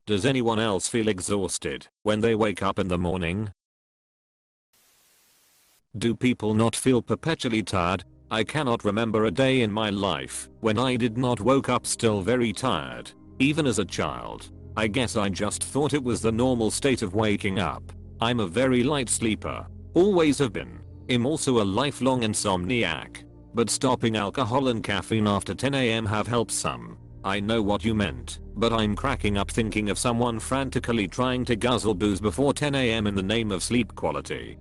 Does anyone else feel exhausted when they wake up in the morning? Do people not feel perpetually tired? I cannot remember a day in my life when I did not woke up still very tired. Even as a child. I guess I just thought it was the normal state of waking up. I'm a very light sleeper. Always have been. I'm also a lifelong insomniac. But stopping alcohol and caffeine after 10 AM have helped some. I know what you meant, but I'm cracking up thinking of someone frantically trying to guzzle booze before 10 AM in the name of sleep quality.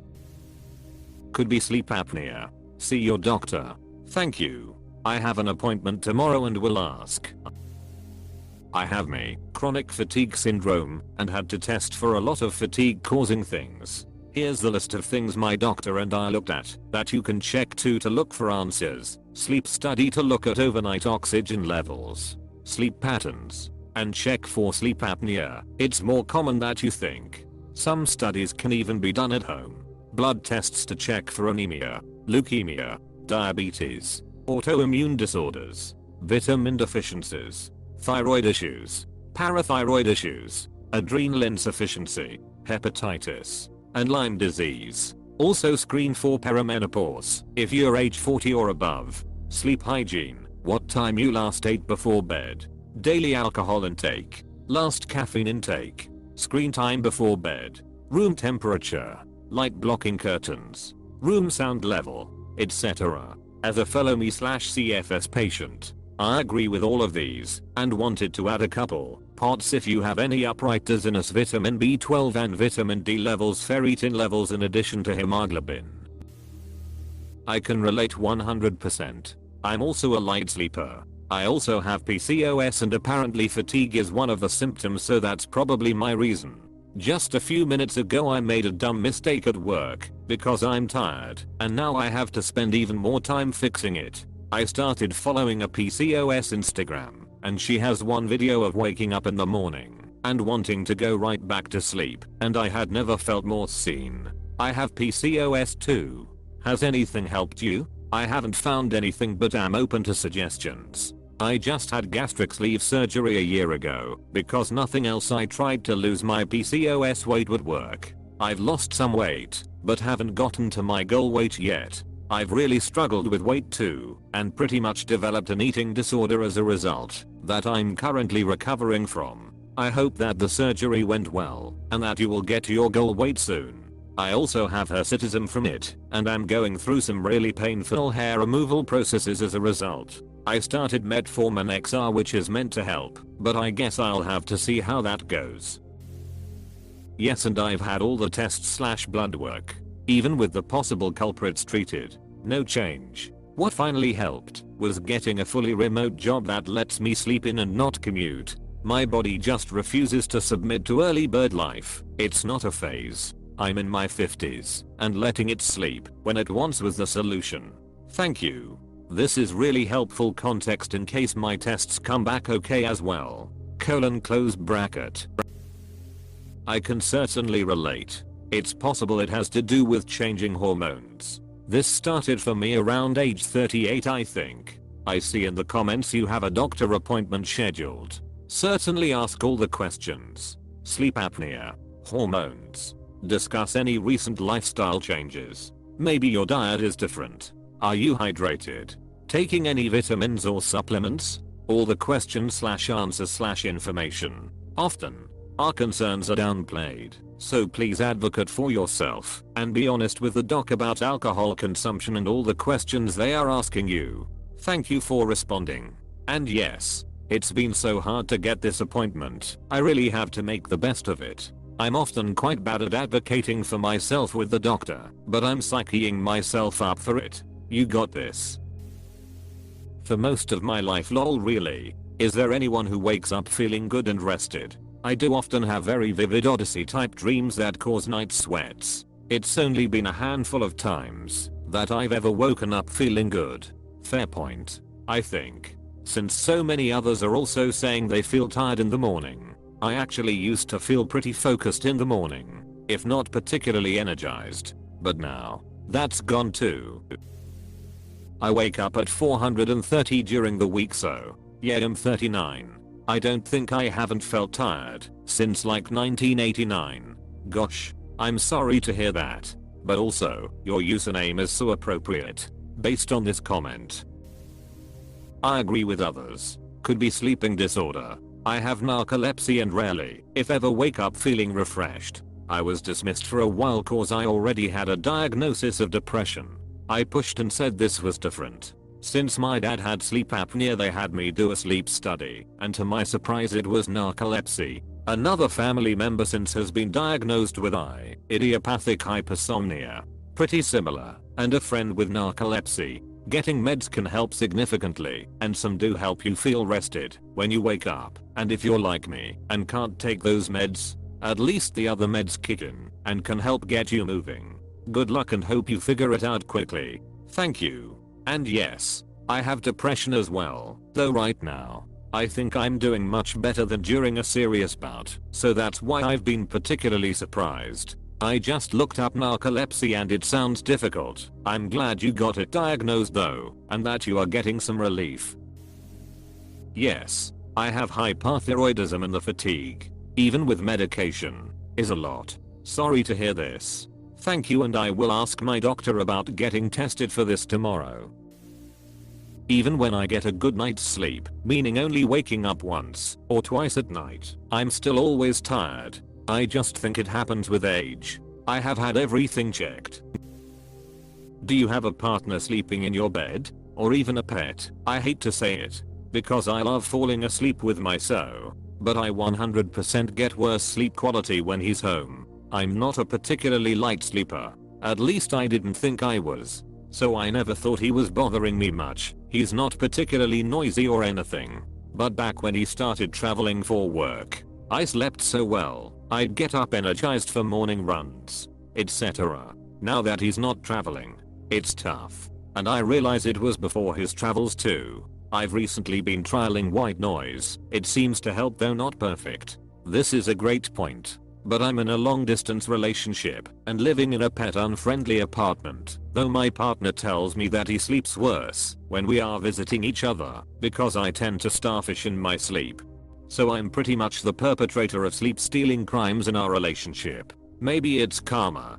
Could be sleep apnea. See your doctor. Thank you. I have an appointment tomorrow and will ask. I have chronic fatigue syndrome and had to test for a lot of fatigue causing things. Here's the list of things my doctor and I looked at that you can check to look for answers. Sleep study to look at overnight oxygen levels, sleep patterns, and check for sleep apnea. It's more common than you think. Some studies can even be done at home. Blood tests to check for anemia, leukemia, diabetes, autoimmune disorders, vitamin deficiencies, thyroid issues, parathyroid issues, adrenal insufficiency, hepatitis, and Lyme disease. Also screen for perimenopause if you're age 40 or above. Sleep hygiene, what time you last ate before bed, daily alcohol intake, last caffeine intake, screen time before bed, room temperature, light blocking curtains, room sound level, etc. As a fellow me/CFS patient, I agree with all of these and wanted to add a couple pots if you have any upright dizziness, vitamin B12 and vitamin D levels, ferritin levels in addition to hemoglobin. I can relate 100%. I'm also a light sleeper. I also have PCOS and apparently fatigue is one of the symptoms, so that's probably my reason. Just a few minutes ago I made a dumb mistake at work because I'm tired and now I have to spend even more time fixing it. I started following a PCOS Instagram and she has one video of waking up in the morning and wanting to go right back to sleep, and I had never felt more seen. I have PCOS too. Has anything helped you? I haven't found anything but am open to suggestions. I just had gastric sleeve surgery a year ago because nothing else I tried to lose my PCOS weight would work. I've lost some weight but haven't gotten to my goal weight yet. I've really struggled with weight too and pretty much developed an eating disorder as a result that I'm currently recovering from. I hope that the surgery went well and that you will get to your goal weight soon. I also have hirsutism from it and I'm going through some really painful hair removal processes as a result. I started metformin XR, which is meant to help, but I guess I'll have to see how that goes. Yes, and I've had all the tests/blood work. Even with the possible culprits treated, no change. What finally helped was getting a fully remote job that lets me sleep in and not commute. My body just refuses to submit to early bird life. It's not a phase. I'm in my 50s and letting it sleep when it wants was the solution. Thank you. This is really helpful context in case my tests come back okay as well. Close bracket. I can certainly relate. It's possible it has to do with changing hormones. This started for me around age 38, I think. I see in the comments you have a doctor appointment scheduled. Certainly ask all the questions. Sleep apnea, hormones. Discuss any recent lifestyle changes. Maybe your diet is different. Are you hydrated? Taking any vitamins or supplements? All the questions/answers/information. Often, our concerns are downplayed, so please advocate for yourself and be honest with the doc about alcohol consumption and all the questions they are asking you. Thank you for responding. And yes, it's been so hard to get this appointment. I really have to make the best of it. I'm often quite bad at advocating for myself with the doctor, but I'm psyching myself up for it. You got this. For most of my life, lol, really. Is there anyone who wakes up feeling good and rested? I do often have very vivid Odyssey type dreams that cause night sweats. It's only been a handful of times that I've ever woken up feeling good. Fair point, I think. Since so many others are also saying they feel tired in the morning, I actually used to feel pretty focused in the morning, if not particularly energized. But now, that's gone too. I wake up at 430 during the week, so yeah, I'm 39. I don't think I haven't felt tired since like 1989. Gosh, I'm sorry to hear that. But also, your username is so appropriate. Based on this comment. I agree with others. Could be sleeping disorder. I have narcolepsy and rarely, if ever, wake up feeling refreshed. I was dismissed for a while cause I already had a diagnosis of depression. I pushed and said this was different. Since my dad had sleep apnea, they had me do a sleep study, and to my surprise it was narcolepsy. Another family member since has been diagnosed with idiopathic hypersomnia. Pretty similar, and a friend with narcolepsy. Getting meds can help significantly, and some do help you feel rested when you wake up, and if you're like me and can't take those meds, at least the other meds kick in and can help get you moving. Good luck and hope you figure it out quickly. Thank you. And yes, I have depression as well, though right now, I think I'm doing much better than during a serious bout, so that's why I've been particularly surprised. I just looked up narcolepsy and it sounds difficult. I'm glad you got it diagnosed though, and that you are getting some relief. Yes, I have hyperthyroidism and the fatigue, even with medication, is a lot. Sorry to hear this. Thank you, and I will ask my doctor about getting tested for this tomorrow. Even when I get a good night's sleep, meaning only waking up once or twice at night, I'm still always tired. I just think it happens with age. I have had everything checked. Do you have a partner sleeping in your bed? Or even a pet? I hate to say it, because I love falling asleep with my so, but I 100% get worse sleep quality when he's home. I'm not a particularly light sleeper. At least I didn't think I was. So I never thought he was bothering me much. He's not particularly noisy or anything. But back when he started traveling for work, I slept so well, I'd get up energized for morning runs, etc. Now that he's not traveling, it's tough. And I realize it was before his travels too. I've recently been trialing white noise. It seems to help, though not perfect. This is a great point. But I'm in a long distance relationship and living in a pet unfriendly apartment, though my partner tells me that he sleeps worse when we are visiting each other because I tend to starfish in my sleep. So I'm pretty much the perpetrator of sleep stealing crimes in our relationship. Maybe it's karma.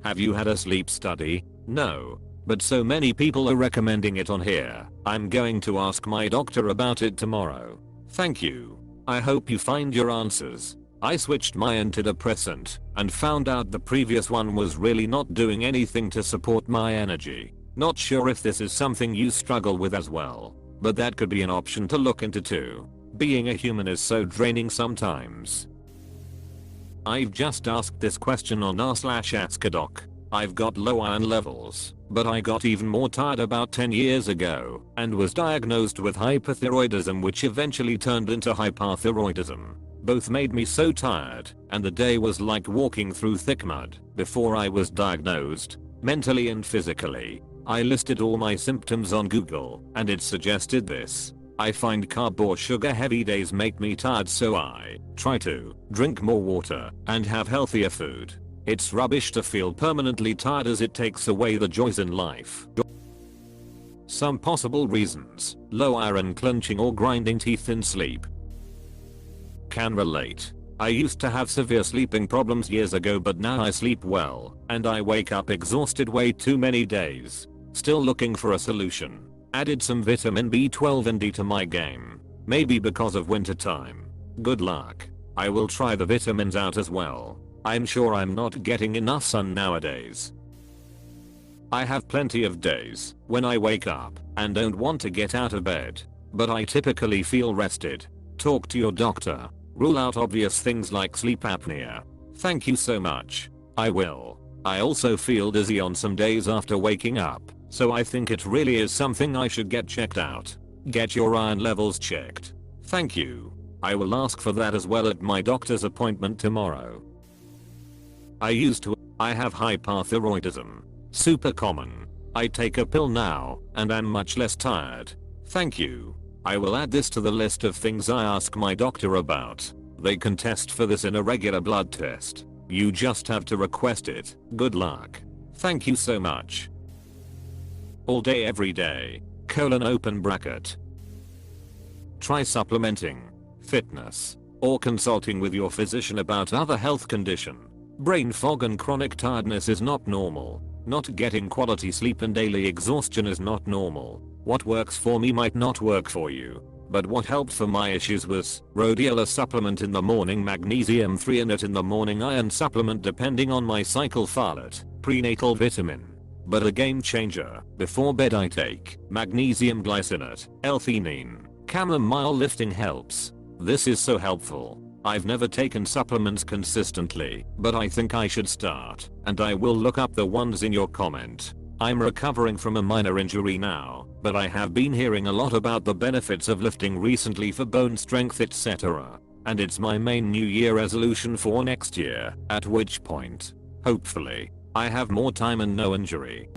Have you had a sleep study? No. But so many people are recommending it on here. I'm going to ask my doctor about it tomorrow. Thank you. I hope you find your answers. I switched my antidepressant and found out the previous one was really not doing anything to support my energy. Not sure if this is something you struggle with as well, but that could be an option to look into too. Being a human is so draining sometimes. I've just asked this question on r/askreddit. I've got low iron levels, but I got even more tired about 10 years ago and was diagnosed with hyperthyroidism, which eventually turned into hyperthyroidism. Both made me so tired, and the day was like walking through thick mud before I was diagnosed, mentally and physically. I listed all my symptoms on Google, and it suggested this. I find carb or sugar heavy days make me tired, so I try to drink more water and have healthier food. It's rubbish to feel permanently tired as it takes away the joys in life. Some possible reasons: low iron, clenching or grinding teeth in sleep. Can relate. I used to have severe sleeping problems years ago, but now I sleep well and I wake up exhausted way too many days. Still looking for a solution. Added some vitamin B12 and D to my game. Maybe because of winter time. Good luck. I will try the vitamins out as well. I'm sure I'm not getting enough sun nowadays. I have plenty of days when I wake up and don't want to get out of bed, but I typically feel rested. Talk to your doctor. Rule out obvious things like sleep apnea. Thank you so much. I will. I also feel dizzy on some days after waking up, so I think it really is something I should get checked out. Get your iron levels checked. Thank you. I will ask for that as well at my doctor's appointment tomorrow. I have hyperthyroidism. Super common. I take a pill now, and I'm much less tired. Thank you. I will add this to the list of things I ask my doctor about. They can test for this in a regular blood test. You just have to request it. Good luck. Thank you so much. All day every day. (open bracket). Try supplementing, fitness, or consulting with your physician about other health condition. Brain fog and chronic tiredness is not normal. Not getting quality sleep and daily exhaustion is not normal. What works for me might not work for you. But what helped for my issues was rhodiola supplement in the morning, magnesium threonate in the morning, iron supplement depending on my cycle, folate, prenatal vitamin. But a game changer, before bed I take magnesium glycinate, L-theanine, chamomile lifting helps. This is so helpful. I've never taken supplements consistently, but I think I should start, and I will look up the ones in your comment. I'm recovering from a minor injury now, but I have been hearing a lot about the benefits of lifting recently for bone strength, etc. And it's my main New Year resolution for next year, at which point, hopefully, I have more time and no injury.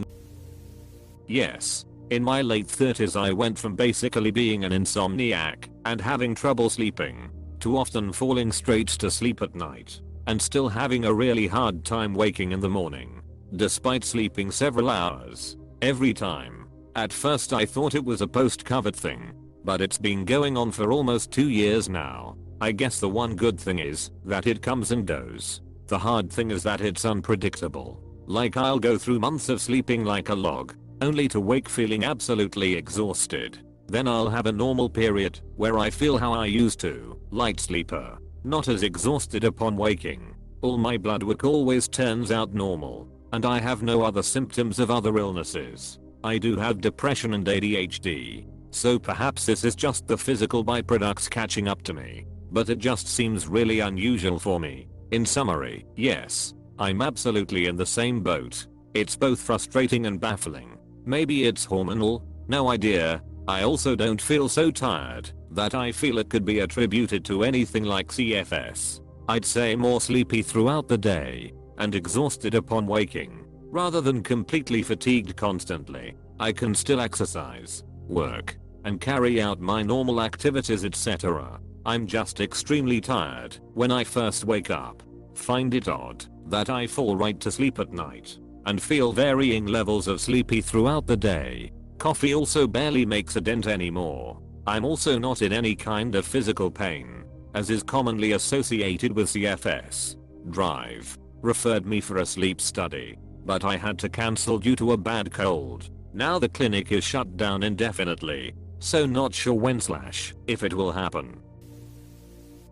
Yes, in my late 30s I went from basically being an insomniac and having trouble sleeping, to often falling straight to sleep at night, and still having a really hard time waking in the morning, despite sleeping several hours, every time. At first I thought it was a post-COVID thing, but it's been going on for almost 2 years now. I guess the one good thing is that it comes and goes. The hard thing is that it's unpredictable. Like I'll go through months of sleeping like a log, only to wake feeling absolutely exhausted. Then I'll have a normal period where I feel how I used to, light sleeper, not as exhausted upon waking. All my blood work always turns out normal, and I have no other symptoms of other illnesses. I do have depression and ADHD, so perhaps this is just the physical byproducts catching up to me, but it just seems really unusual for me. In summary, yes, I'm absolutely in the same boat. It's both frustrating and baffling. Maybe it's hormonal, no idea. I also don't feel so tired that I feel it could be attributed to anything like CFS. I'd say more sleepy throughout the day and exhausted upon waking, rather than completely fatigued constantly. I can still exercise, work, and carry out my normal activities, etc. I'm just extremely tired when I first wake up. Find it odd that I fall right to sleep at night and feel varying levels of sleepy throughout the day. Coffee also barely makes a dent anymore. I'm also not in any kind of physical pain, as is commonly associated with CFS. Drive referred me for a sleep study, but I had to cancel due to a bad cold. Now the clinic is shut down indefinitely, so not sure when/if it will happen.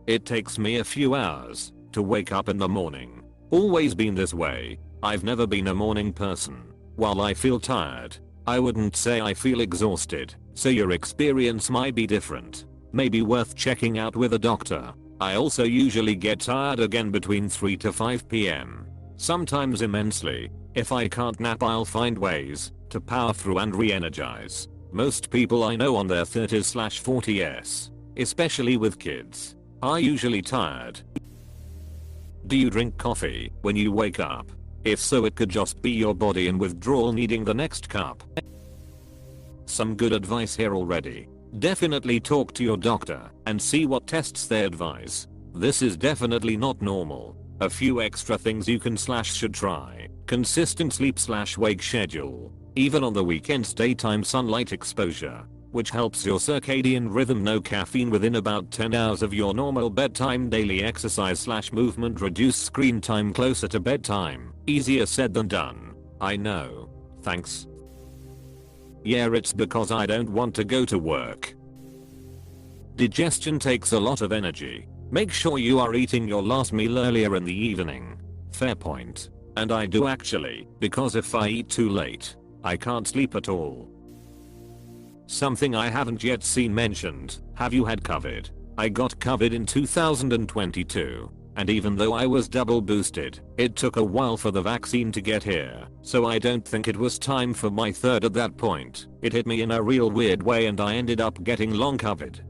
It takes me a few hours to wake up in the morning. Always been this way. I've never been a morning person. While I feel tired, I wouldn't say I feel exhausted, so your experience might be different. Maybe worth checking out with a doctor. I also usually get tired again between 3 to 5 PM. Sometimes immensely. If I can't nap, I'll find ways to power through and re-energize. Most people I know on their 30s/40s, especially with kids, are usually tired. Do you drink coffee when you wake up? If so, it could just be your body in withdrawal needing the next cup. Some good advice here already. Definitely talk to your doctor and see what tests they advise. This is definitely not normal. A few extra things you can/should try. Consistent sleep/wake schedule. Even on the weekends, daytime sunlight exposure, which helps your circadian rhythm. No caffeine within about 10 hours of your normal bedtime. Daily exercise/movement. Reduce screen time closer to bedtime. Easier said than done, I know. Thanks. Yeah, it's because I don't want to go to work. Digestion takes a lot of energy. Make sure you are eating your last meal earlier in the evening. Fair point. And I do actually, because if I eat too late, I can't sleep at all. Something I haven't yet seen mentioned. Have you had COVID? I got COVID in 2022. And even though I was double boosted, it took a while for the vaccine to get here, so I don't think it was time for my third at that point. It hit me in a real weird way and I ended up getting long COVID.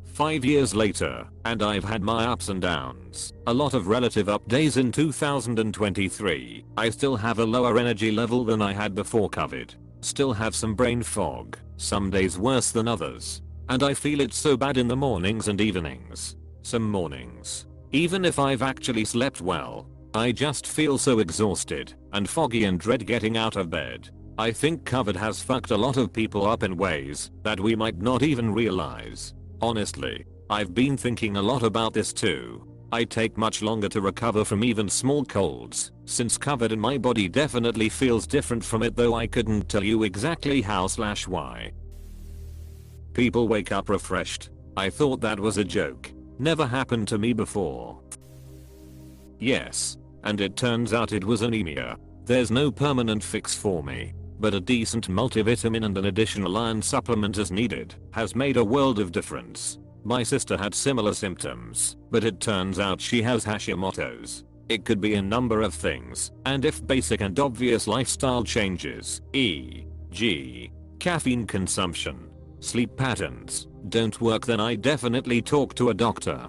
5 years later, and I've had my ups and downs. A lot of relative up days in 2023. I still have a lower energy level than I had before COVID. Still have some brain fog, some days worse than others. And I feel it so bad in the mornings and evenings. Some mornings, even if I've actually slept well, I just feel so exhausted and foggy and dread getting out of bed. I think COVID has fucked a lot of people up in ways that we might not even realize. Honestly, I've been thinking a lot about this too. I take much longer to recover from even small colds, since covered in my body definitely feels different from it, though I couldn't tell you exactly how/why. People wake up refreshed. I thought that was a joke. Never happened to me before. Yes. And it turns out it was anemia. There's no permanent fix for me, but a decent multivitamin and an additional iron supplement as needed has made a world of difference. My sister had similar symptoms, but it turns out she has Hashimoto's. It could be a number of things, and if basic and obvious lifestyle changes, e.g. caffeine consumption, sleep patterns, don't work, then I definitely talk to a doctor.